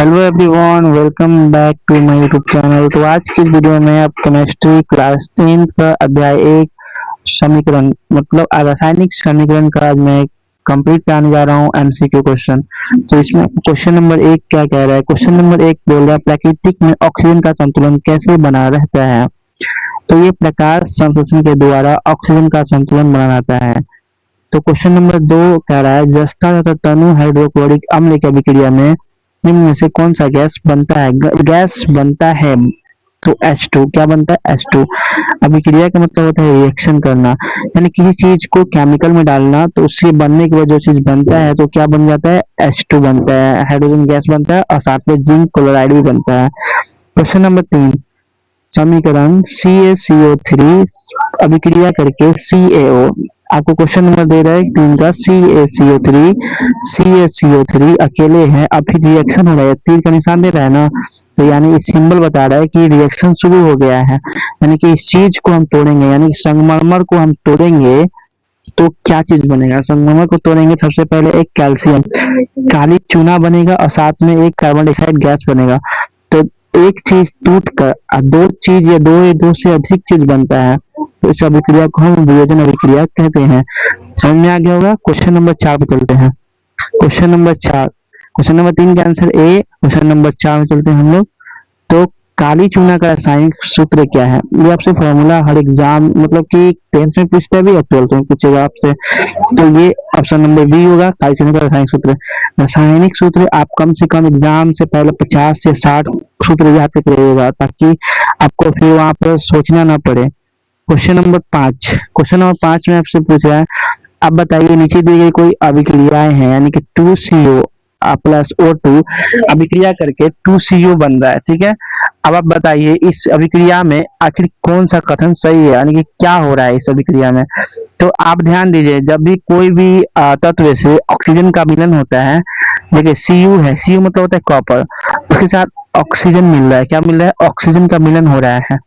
Hello everyone, welcome back to my YouTube channel. तो आज की वीडियो में आप केमिस्ट्री क्लास 10 का अध्याय 1 समीकरण मतलब रासायनिक समीकरण का आज मैं कंप्लीट कराने जा रहा हूँ एमसीक्यू क्वेश्चन। तो इसमें क्वेश्चन नंबर 1 क्या कह रहा है? क्वेश्चन नंबर 1 बोल रहा है प्रकृति में ऑक्सीजन का संतुलन कैसे बना रहता है। तो ये प्रकाश संश्लेषण के द्वारा ऑक्सीजन का संतुलन बना रहता है। तो क्वेश्चन नंबर 2 कह रहा है जस्ता तथा तनु हाइड्रोक्लोरिक अम्ल की अभिक्रिया में निम्न में से कौन सा गैस बनता है? गैस बनता है तो H2। क्या बनता है? H2। अभिक्रिया का मतलब होता है रिएक्शन करना, यानी किसी चीज को केमिकल में डालना तो उसके बनने के बाद जो चीज बनता है तो क्या बन जाता है? H2 बनता है, हाइड्रोजन गैस बनता है और साथ में जिंक क्लोराइड भी बनता है। क्वेश्चन नंबर 3 समीकरण CaCO3 अभिक्रिया करके CaO। आपको क्वेश्चन नंबर दे रहा है 3 का CaCO3 अकेले है, अभी रिएक्शन हो रहा है, तीर का निशान दे रहा है ना, तो यानी सिंबल बता रहा है कि रिएक्शन शुरू हो गया है, यानी कि इस चीज को हम तोड़ेंगे, यानी कि संगमरमर को हम तोड़ेंगे तो क्या चीज बनेगा? संगमरमर को तोड़ेंगे सबसे पहले एक कैल्शियम काली चूना बनेगा और साथ में एक कार्बन डाइऑक्साइड गैस बनेगा। तो एक चीज टूट कर दो चीज या दो से अधिक चीज बनता है तो इस अभिक्रिया को हम वियोजन अभिक्रिया कहते हैं। समझ में आ गया होगा। क्वेश्चन नंबर 4 पे चलते हैं। क्वेश्चन नंबर 4, क्वेश्चन नंबर 3 का आंसर ए। क्वेश्चन नंबर 4 में चलते हैं हम लोग। तो काली चूना का रासायनिक सूत्र क्या है? ये आपसे फॉर्मूला हर एग्जाम मतलब कि 10th में पूछता है भी और 12th में पूछेगा आपसे। तो ये ऑप्शन नंबर बी होगा, काली चूना का रासायनिक सूत्र। रासायनिक सूत्र आप कम से कम एग्जाम से पहले 50 से 60 सूत्र याद करके रहिएगा ताकि आपको फिर वहां पर सोचना ना पड़े। क्वेश्चन नंबर 5, क्वेश्चन नंबर 5 में आपसे पूछ रहा है अब बताइए नीचे दी गई कोई अभिक्रियाएं हैं, यानी कि 2CO प्लस O2 अभिक्रिया करके 2CO बन रहा है, ठीक है। अब आप बताइए इस अभिक्रिया में आखिर कौन सा कथन सही है, यानी कि क्या हो रहा है इस अभिक्रिया में। तो आप ध्यान दीजिए, जब भी कोई भी तत्व से ऑक्सीजन का मिलन होता है, देखिए Cu है, Cu मतलब होता है कॉपर, उसके साथ ऑक्सीजन मिल रहा है। क्या मिल रहा है? ऑक्सीजन का मिलन हो रहा है।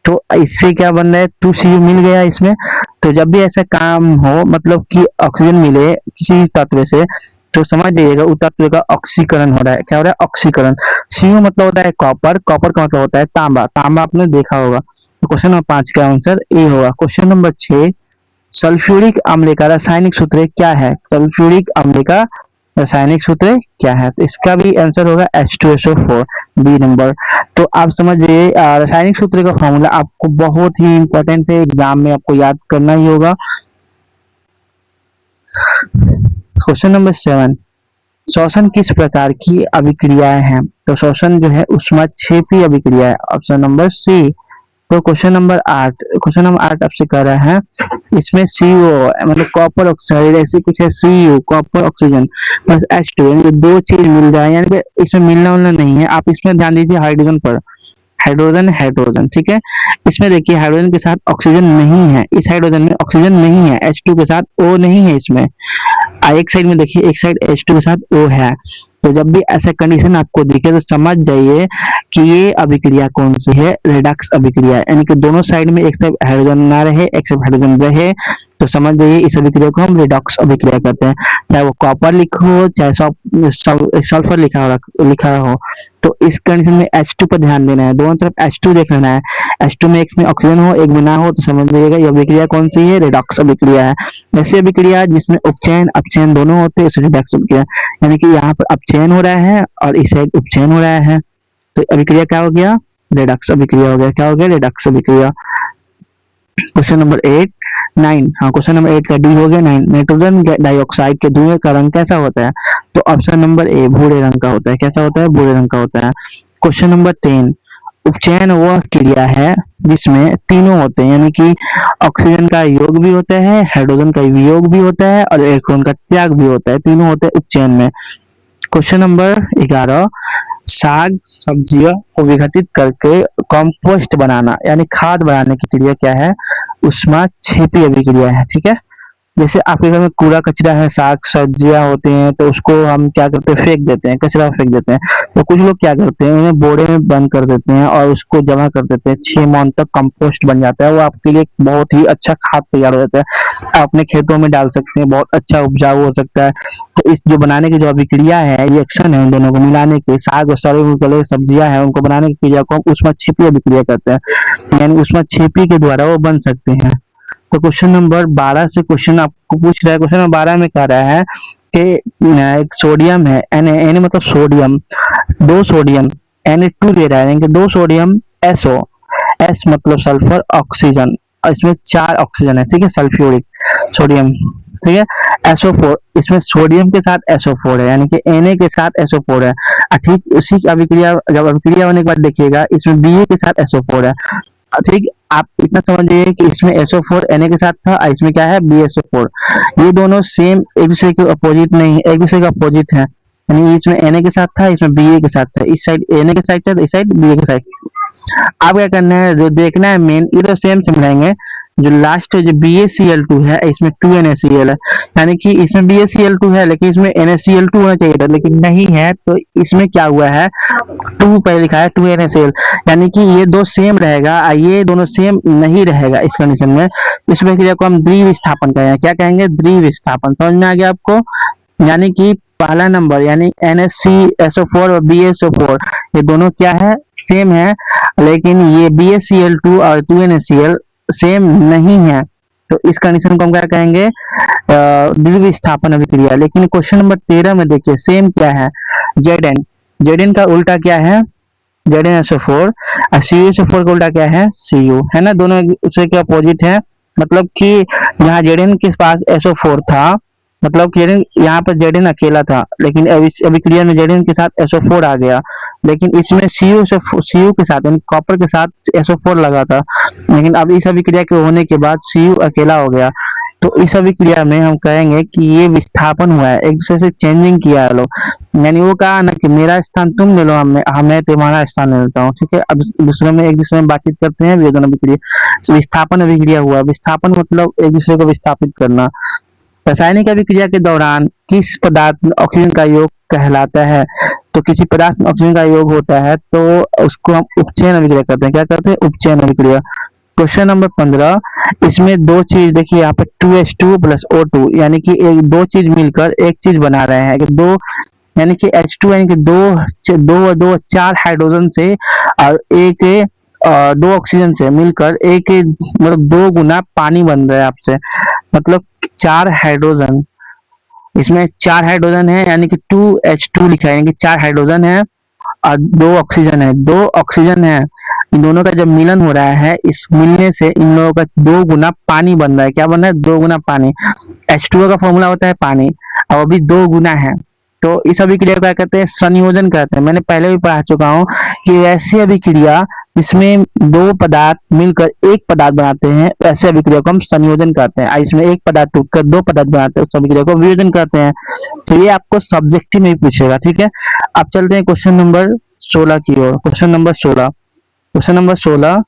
तो इससे क्या बन रहा है? 2CO मिल गया इसमें। तो जब भी ऐसा काम हो मतलब कि ऑक्सीजन मिले किसी तत्व से तो समझ जाइएगा उस तत्व का ऑक्सीकरण हो रहा है। क्या हो रहा है? ऑक्सीकरण। Cu मतलब होता है कॉपर, कॉपर का मतलब होता है तांबा, तांबा आपने देखा होगा। तो क्वेश्चन नंबर 5 का आंसर ए होगा। क्वेश्चन नंबर 6 सल्फ्यूरिक अम्ल का रासायनिक सूत्र क्या है? सल्फ्यूरिक अम्ल का रासायनिक सूत्र क्या है? तो इसका भी आंसर होगा H2SO4, बी नंबर। तो आप समझिए रासायनिक सूत्र का फॉर्मूला आपको बहुत ही इंपॉर्टेंट है, एग्जाम में आपको याद करना ही होगा। क्वेश्चन नंबर 7 शोषण किस प्रकार की अभिक्रियाएं हैं? तो शोषण जो है ऊष्माक्षेपी अभिक्रिया है, ऑप्शन नंबर सी। तो क्वेश्चन नंबर 8 आपसे कह रहा है इसमें CO मतलब कॉपर ऑक्साइड ऐसे कुछ है, Cu copper oxygen plus H2 यानी कि दो चीज मिल रहा है, यानी कि इसमें मिलना उलना नहीं है। आप इसमें ध्यान दीजिए हाइड्रोजन पर, हाइड्रोजन हाइड्रोजन, ठीक है। इसमें देखिए हाइड्रोजन के साथ ऑक्सीजन नहीं है, इस हाइड्रोजन में ऑक्सीजन नहीं है, H2 के साथ O नहीं है इसमें। एक साइड में देखिए एक साइड H2 के साथ O है। तो जब भी ऐसा कंडीशन आपको दिखे तो समझ जाइए कि ये अभिक्रिया कौन सी है? रेडक्स अभिक्रिया, यानी कि दोनों साइड में एक साइड हाइड्रोजन ना रहे एक साइड हाइड्रोजन रहे तो समझ जाइए इस अभिक्रिया को हम रेडॉक्स अभिक्रिया कहते हैं। चाहे वो कॉपर लिखो चाहे सल्फर लिखा हो। तो इस कंडीशन में H2 पर ध्यान देना है, दोनों तरफ H2 देख लेना है। H2 में एक में ऑक्सीजन हो एक में ना हो तो समझ जाइएगा ये अभिक्रिया कौन सी है? रेडॉक्स अभिक्रिया है। ऐसी अभिक्रिया जिसमें उपचयन अपचयन दोनों होते हैं इसे रेडॉक्स अभिक्रिया, यानी कि यहाँ पर अपचयन हो रहा है और इस साइड उपचयन हो रहा है तो अभिक्रिया क्या हो गया? रेडॉक्स अभिक्रिया हो गया। क्या हो गया? रेडॉक्स अभिक्रिया। क्वेश्चन नंबर 9, हाँ क्वेश्चन नंबर 8 का डी हो गया 9। नाइट्रोजन डाइऑक्साइड के धुएं का रंग कैसा होता है? तो ऑप्शन नंबर ए भूरे रंग का होता है। कैसा होता है? भूरे रंग का होता है। क्वेश्चन नंबर 10 उपचयन वह क्रिया है जिसमें तीनों होते हैं, यानी कि ऑक्सीजन का योग भी होता है, हाइड्रोजन का वियोग भी होता है और इलेक्ट्रॉन का त्याग भी होता है, तीनों होते हैं उपचयन में। क्वेश्चन नंबर 11 साग सब्जियों को विघटित करके कंपोस्ट बनाना यानी खाद बनाने की क्रिया क्या है? ऊष्माक्षेपी अभिक्रिया है, ठीक है। जैसे आपके घर में कूड़ा कचरा है, साग सब्जियां होते हैं, तो उसको हम क्या करते हैं, फेंक देते हैं, कचरा फेंक देते हैं। तो कुछ लोग क्या करते हैं, उन्हें बोरे में बंद कर देते हैं और उसको जमा कर देते हैं। 6 माह तक कंपोस्ट बन जाता है, वो आपके लिए एक बहुत ही अच्छा खाद तैयार हो जाता है। आप अपने खेतों में डाल सकते हैं, बहुत अच्छा उपजाऊ हो सकता है। तो इस जो बनाने की जो अभिक्रिया है, रिएक्शन है, उन दोनों को मिलाने के, साग और सड़े हुए गले सब्जियां हैं, उनको बनाने की क्रिया को हम ऊष्माक्षेपी अभिक्रिया कहते हैं, यानी ऊष्माक्षेपी के द्वारा वो बन सकते हैं। तो क्वेश्चन नंबर 12 से क्वेश्चन आपको पूछ रहा है। क्वेश्चन नंबर 12 में कह रहा है कि एक सोडियम है, Na मतलब सोडियम, 2 सोडियम, Na2 दे रहा है, यानी कि 2 सोडियम SO, S मतलब सल्फर, ऑक्सीजन, और इसमें 4 ऑक्सीजन है, ठीक है, सल्फ्यूरिक सोडियम, ठीक है। SO4, इसमें सोडियम के साथ SO4 है, यानी कि Na के साथ SO4 है। ठीक उसी की अभिक्रिया, जब अभिक्रिया होने के बाद देखिएगा, इसमें Ba के साथ SO4 है। ठीक, आप इतना समझिए कि इसमें SO4 Na के साथ था और इसमें क्या है, BSO4। ये दोनों सेम, एक दूसरे के अपोजिट नहीं है, एक दूसरे के अपोजिट है, यानी इसमें Na के साथ था, इसमें Ba के साथ था, इस साइड Na के साइड था, इस साइड Ba के साइड। अब क्या करना है, जो देखना है मेन, ये तो सेम मिलाएंगे। जो लास्ट जो BaCl2 है, इसमें 2NaCl है, यानी कि इसमें BaCl2 है लेकिन इसमें NaCl2 होना चाहिए था, लेकिन नहीं है, तो इसमें क्या हुआ है, 2 पहले लिखा है 2NaCl, यानी कि ये दो सेम रहेगा, ये दोनों सेम नहीं रहेगा इस कंडीशन में। तो इसमें क्रिया को हम द्विविस्थापन कहेंगे। क्या कहेंगे, द्विविस्थापन। समझ में आ गया आपको? यानी कि पहला नंबर यानी NaCSO4 और BaSO4, ये दोनों क्या है, सेम है, लेकिन ये BaCl2 और 2NaCl सेम नहीं है। तो इस कंडीशन को हम क्या कहेंगे, द्विविस्थापन अभिक्रिया। लेकिन क्वेश्चन नंबर 13 में देखिए सेम क्या है, Zn का उल्टा क्या है, ZnSO4, और CuSO4 का उल्टा क्या है, Cu, है ना, दोनों एक दूसरे के अपोजिट है। मतलब कि यहाँ Zn के पास SO4 था, मतलब कि यहाँ पर Zn अकेला था, लेकिन अभिक्रिया में Zn के साथ SO4 आ गया, लेकिन इसमें Cu के साथ यानी कॉपर के साथ SO4 लगा था, लेकिन अब इस अभिक्रिया के होने के बाद Cu अकेला हो गया। तो इस अभिक्रिया में हम कहेंगे कि ये विस्थापन हुआ है, एक दूसरे से चेंजिंग किया है लोग, यानी वो कहा ना कि मेरा स्थान तुम ले लो, हमें तुम्हारा स्थान ले लेता हूँ, ठीक है। अब दूसरे में एक दूसरे में बातचीत करते हैं, वियोजन अभिक्रिया, विस्थापन अभिक्रिया हुआ। विस्थापन मतलब एक दूसरे को विस्थापित करना। रासायनिक अभिक्रिया के दौरान किस पदार्थ में ऑक्सीजन का योग कहलाता है, तो किसी पदार्थ में ऑक्सीजन का योग होता है तो उसको हम उपचयन अभिक्रिया करते हैं। क्या करते हैं, उपचयन अभिक्रिया। क्वेश्चन नंबर 15, इसमें दो चीज देखिए, यहाँ पे 2H2 प्लस O2, यानी कि एक दो चीज मिलकर एक चीज बना रहे हैं, कि दो यानी कि H2 यानी कि दो 4 हाइड्रोजन से और एक 2 ऑक्सीजन से मिलकर एक मतलब 2 गुना पानी बन रहा है आपसे, मतलब 4 हाइड्रोजन, इसमें 4 हाइड्रोजन है, यानी कि 2H2 लिखा है, यानी कि 4 हाइड्रोजन है और 2 ऑक्सीजन है, 2 ऑक्सीजन है। इन दोनों का जब मिलन हो रहा है, इस मिलने से इन लोगों का 2 गुना पानी बन रहा है। क्या बन रहा है, 2 गुना पानी। H2O का फॉर्मूला होता है पानी, और अभी 2 गुना है, तो इस अभिक्रिया को क्या कहते हैं, संयोजन कहते हैं। मैंने पहले भी पढ़ा चुका हूँ कि ऐसी अभिक्रिया जिसमें 2 पदार्थ मिलकर एक पदार्थ बनाते हैं, ऐसे अभिक्रिया को हम संयोजन कहते हैं। इसमें एक पदार्थ टूटकर 2 पदार्थ बनाते हैं, उस अभिक्रिया को वियोजन कहते हैं। तो ये आपको सब्जेक्टिव में पूछेगा, ठीक है। अब चलते हैं क्वेश्चन नंबर 16 की ओर। क्वेश्चन नंबर 16,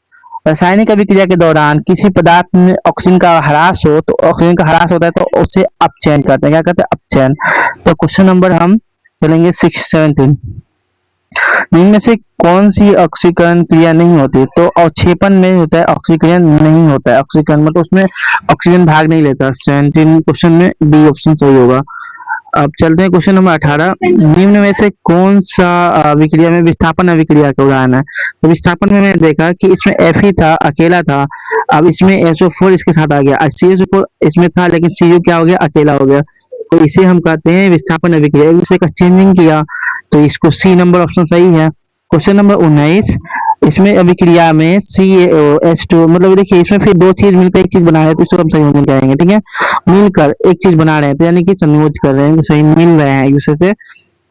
रासायनिक अभिक्रिया के दौरान किसी पदार्थ में ऑक्सीजन का ह्रास हो, तो ऑक्सीजन का ह्रास होता है तो उसे अपचयन कहते हैं। क्या कहते हैं, अपचयन। तो क्वेश्चन नंबर हम चलेंगे 17, इनमें में से कौन सी ऑक्सीकरण क्रिया नहीं होती, तो अवक्षेपण में होता है, ऑक्सीकरण नहीं होता है। ऑक्सीकरण मतलब उसमें ऑक्सीजन भाग नहीं लेता। 17 क्वेश्चन में डी ऑप्शन सही होगा। अब चलते हैं क्वेश्चन नंबर 18, निम्न में से कौन सा अभिक्रिया में विस्थापन अभिक्रिया का उदाहरण है। तो विस्थापन में मैंने देखा कि इसमें Fe था, अकेला था, अब इसमें SO4 इसके साथ आ गया, CSO4 इसमें था लेकिन Cu क्या हो गया, अकेला हो गया, तो इसे हम कहते हैं विस्थापन अभिक्रिया। एक दूसरे का चेंजिंग किया, तो इसको सी नंबर ऑप्शन सही है। क्वेश्चन नंबर 19, इसमें अभिक्रिया में CaOH2 मतलब देखिए इसमें फिर 2 चीज मिलकर एक चीज बना रहे हैं, तो इसको हम संयोजन कहेंगे, ठीक है। मिलकर एक चीज बना रहे हैं तो यानी कि संयोज कर रहे हैं, सही मिल रहे हैं एक दूसरे से,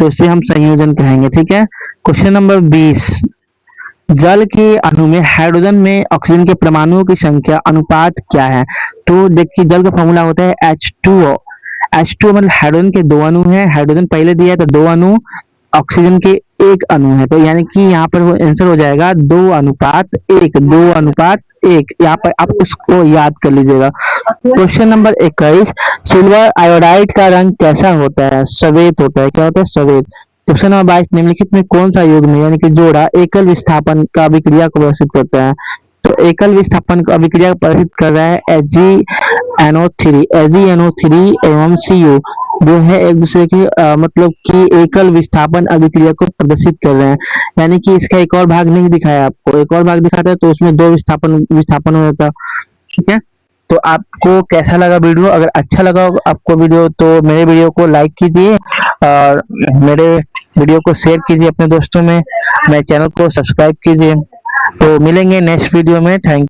तो इसे हम संयोजन कहेंगे, ठीक है। क्वेश्चन नंबर 20, जल के अणु में हाइड्रोजन में ऑक्सीजन के परमाणुओं की संख्या अनुपात क्या है। तो देखिए जल का फॉर्मूला होता है H2O। H2O मतलब हाइड्रोजन के 2 अणु हैं, हाइड्रोजन पहले दिया है तो 2 अणु, ऑक्सीजन के 1 अणु है, तो यानी कि यहाँ पर वो आंसर हो जाएगा 2:1, 2:1 1, यहाँ पर आप उसको याद कर लीजिएगा। क्वेश्चन नंबर 21, सिल्वर आयोडाइड का रंग कैसा होता है? सफेद होता है। क्या होता है? सफेद। क्वेश्चन नंबर 22, निम्नलिखित में कौन सा युग्म यानी कि जोड़ा एकल विस्थापन का अभिक्रिया को प्रदर्शित करता है? तो एकल विस्थापन का अभिक्रिया प्रदर्शित कर रहा है Ag-NO3 एवं Cu जो है एक दूसरे की मतलब कि एकल विस्थापन अभिक्रिया को प्रदर्शित कर रहे हैं। यानी कि इसका एक और भाग नहीं दिखाया आपको, एक और भाग दिखाता है तो उसमें दो विस्थापन हो जाता। ठीक है, तो आपको कैसा लगा वीडियो? अगर अच्छा लगा आपको वीडियो तो मेरे वीडियो को लाइक कीजिए और मेरे वीडियो को शेयर कीजिए अपने दोस्तों में, मेरे चैनल को सब्सक्राइब कीजिए। तो मिलेंगे नेक्स्ट वीडियो में। थैंक